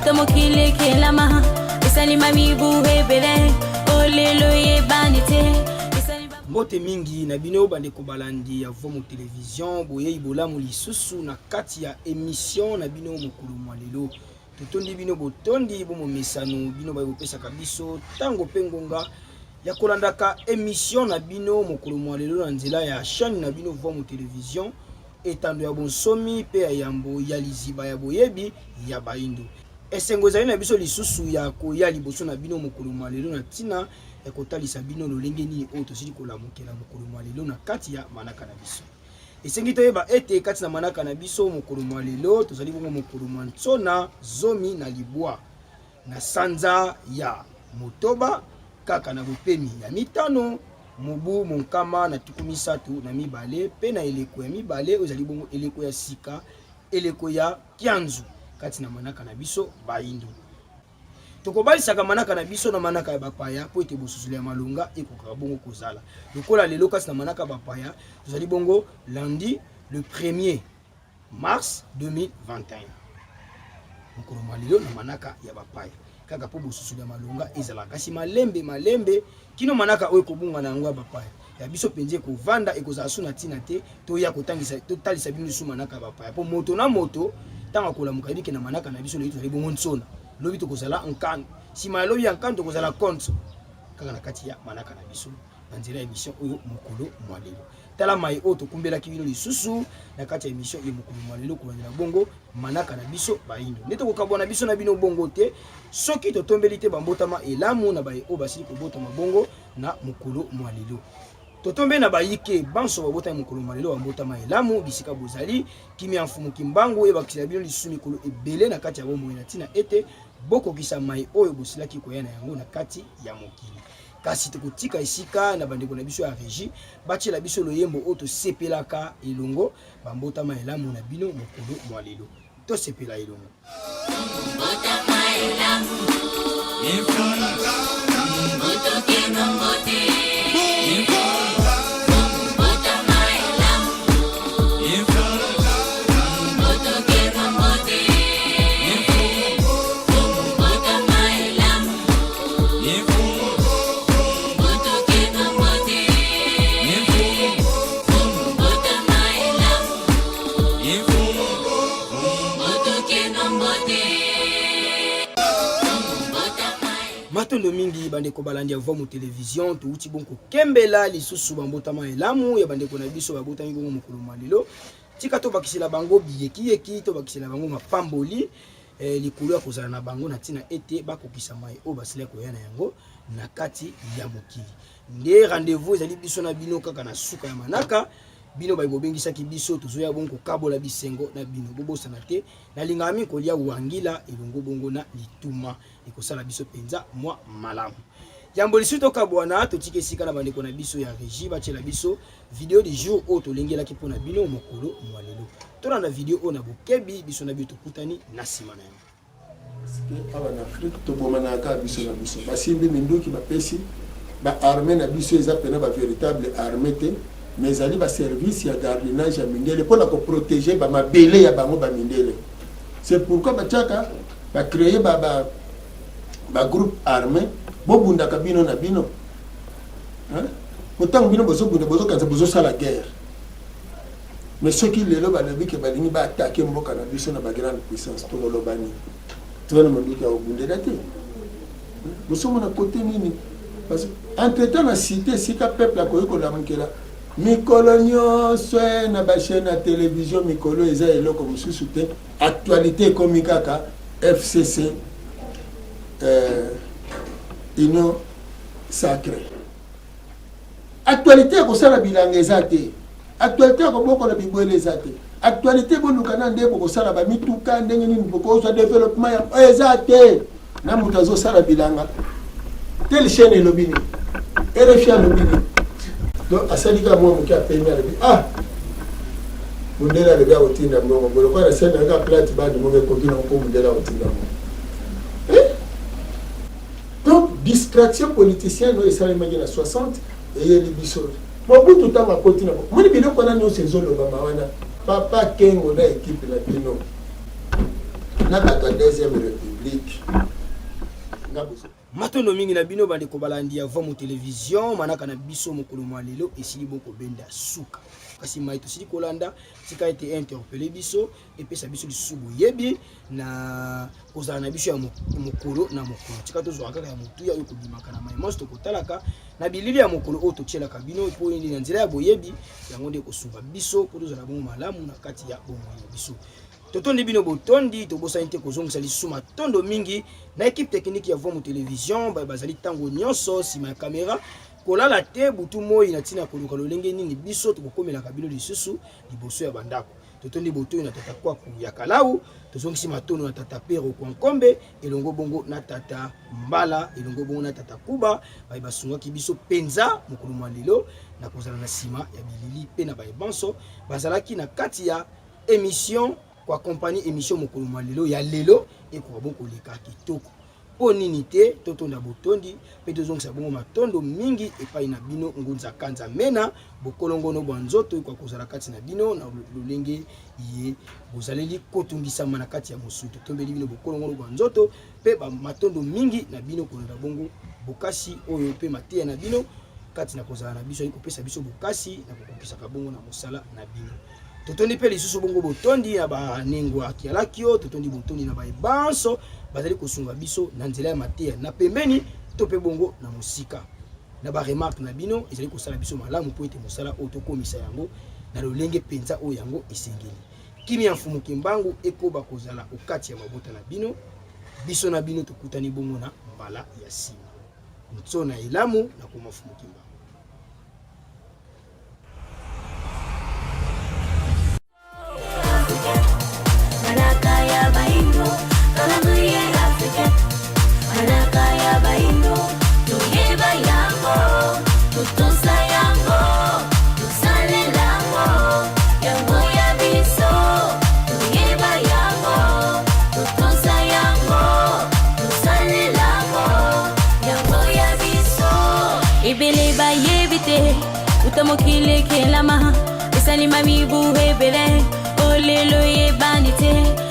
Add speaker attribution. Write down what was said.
Speaker 1: tomo kile kelama isali mami buhe bele olelo ye banite.
Speaker 2: Mbote mingi na bino bande ko balandi ya vomo television boye ibola mu lisusu na kati ya émission na bino mokolo mwa lelo totondi bino botondi bomo mesano bino ba kopesa kabiso tango pengonga ya kolandaka émission na bino mokolo mwa lelo na nzela ya chaîne na bino vomo television etando ya bonsomi pe ya yambo ya liziba ya boyebi ya baindo esengo ezali na biso lisusu ya koya liboso na bino mokolo mwa lelo na tina ekotalisa bino lolenge nini oyo tosili kolamukela mokolo mwa lelo na kati ya manaka na biso esengi toyeba ete kati na manaka na biso mokolo mwa lelo tozali bongo mokolo mwa ntsona zomi na libwa na sanza ya motoba kaka na bopemi ya mitano mubu monkama na tuku misatu na mibale pe na eleko ya mibale ozali bongo eleko ya sika eleko ya kianzu kati na manaka na biso baindo tokobalisaka manaka na biso na manaka ya bapaya po ete bosusuli ya malonga ekokaka bongo kozala lokola lelo kasi na manaka bapaya tozali bongo lundi le 1er mars 2021 mokolo mwa lelo na manaka ya bapaya kaka po bosusuli ya malonga ezala kasi malembe kino manaka oyo kobunga na yango ya bapaya ya biso penje kovanda ekozala suna tina te toya kotangisa totalisa bino su manaka ya bapaya po moto na moto tanga kolamuka yebike na manaka na biso lelo tozali bongo ntsona lobi tokozala nkano sima lobi ya nkano tokozala konso kaka na kati ya manaka na biso na nzela émission oyo mokolo mwa lelo tala mai oyo tokumbelaki bino lisusu na kati ya émission oyo mokolo mwa lelo kolandela bongo manaka na biso baindo nde tokokabwana biso na bino bongo te soki totombeli te bambotama elamu na baye oyo basili kobotama bongo na mokolo mwa lelo totombe na bayike banso babota mokolo mwa lelo bambotama elamu bisika bozali kimi mfumu kimbangu ebakisila bino lisusu mikolo ebele na kati ya bomoi na tina ete bokokisa mai oyo bosilaki koya na yango na kati ya mokili kasi tokotika esika na bandeko na biso ya régie batiela biso loyembo oyo tosepelaka elongo bambotama elamu na bino mokolo mwa lelo tosepela elongo bambotama elamu matondo mingi bandeko balandi ya vomo television touti bonko kembela lisusu bambotama elamu ya bandeko na biso babotami bongo mokolo mwa lelo tika to bakisela bango biyeki to bakisela bango mapamboli likolo ya kozala na bango na tina ete bakokisa mai oyo basila koya na yango na kati ya mokili nde rendez-vous ezali biso na bino kaka na suka ya manaka bino bayibobengisaki biso tozoya bongo kabola bisengo na bino bobosana te nalingaka mingi kolia wangila elongo bongo na lituma ekosala biso penza mwa malamu yambo lisu tokabwana totiki esika na bandeko na biso ya régie batiela biso video du jour oyo tolengelaki mpo na bino mokolo mwa lelo tolanda video oyo na bokebi biso na biso tokutani na nsima na yango
Speaker 3: awa na afrique tobomanaka biso na biso basimbi minduki bapesi baarme na biso eza pena bavéritable arme te mais ezali baservice ya gardiennage ya mindele mpona koprotege bamabele ya bango bamindele c'est pourquoi batiaka bacreye bagroupe armé bobundaka bino na bino motango bino bozobunda bozokanisa bozosala guerre mais soki lelo balobi ke balingi baatake mboka na biso na bagrande puissance tololobani tona manduki ya kobundela te bosomona kote nini parce que entre-temps na cité esika peuple akoki kolamukela mikolo nyonso na bachaîne ya télévision mikolo eza eloko mosusu te actualité ekomi kaka FCC union sacrée actualité ekosala bilanga eza te actualité ekobokola bibwele eza te actualité boluka na nde bokosala bamituka ndenge nini bokozwa développement ya eza te na moto azosala bilanga telle chaîne elobi nini RFI alobi nini donc asalika mwa moke apemi alobi mundela alobi akotinda mbongo bolokwa na scène anga plate bandi mongo ekoki na mpo mundela akotinda mbongo donc distraction politicienne oyo esalemaki na 60 eyeli biso mobutu ntango akoti na moni biloko wana nyonso ezolobama wana papa kengo na ekipe na bino na bato ya deuxième république
Speaker 2: matondo mingi na bino bande ko balandi avant mo télévision manaka na biso mokolo mwa lelo esili boko benda suka kasi mai to sili kolanda sika été interpellé biso et puis sa biso lisubu yebi na kozala na biso ya mokolo na mokolo tika to zo akaka ya mutu ya ko bimaka na mai most ko talaka na bilili ya mokolo o to tiela ka bino po ndi na nzela ya boyebi yango nde ko suba biso po to zala bon malamu na kati ya bon ya biso totondi bino botondi tobosa inte kozongisa lisusu matondo mingi na équipe technique ya Vomo Télévision bazali tango nyonso sima ya caméra kolala te butu moi na tina koluka lolenge nini biso tokokomela kabilo lisusu liboso ya bandako totondi botoyi na tata kwaku ya Kalau tozongisi matondo na tata Pero kwa Nkombe elongo bongo na tata Mbala elongo bongo na tata Kuba basungaki biso penza mokolo mwa lelo na kozala na sima ya bilili pe na banso bazalaki na kati ya émission kwa compagnie émission mokolo mwa lelo ya lelo ekoka bon koleka kitoko po nini te totonda botondi pe tozongisa bongo matondo mingi epai na bino ngunza kanza mena bokolongono bwa nzoto kwa kozala kati na bino na lolenge ye bozaleli kotungisama na kati ya mosutu tombeli bino bokolongono bwa nzoto pe matondo mingi na bino kolonda bongo bokasi oyo pe mateya na bino kati na kozala na biso kopesa biso bokasi na kokopesaka bongo na mosala na bino totondi pe lisusu bongo botondi na banengo akialakio totondi botondi na baebanso bazali kosunga biso na nzela ya mateya na pembeni to pe bongo na musika na ba remarque na bino ezali kosala biso malamu po ete mosala oyo tokomisa yango na lolenge penza oyo yango esengeli kimi ya mfumu kimbangu ekoba kozala okati ya mabota na bino biso na bino tokutani bongo na mbala ya sima ntso na elamu na koma mfumu kimbangu.
Speaker 1: Utamokile kelama, esali mami buhebele, olelo ye banite.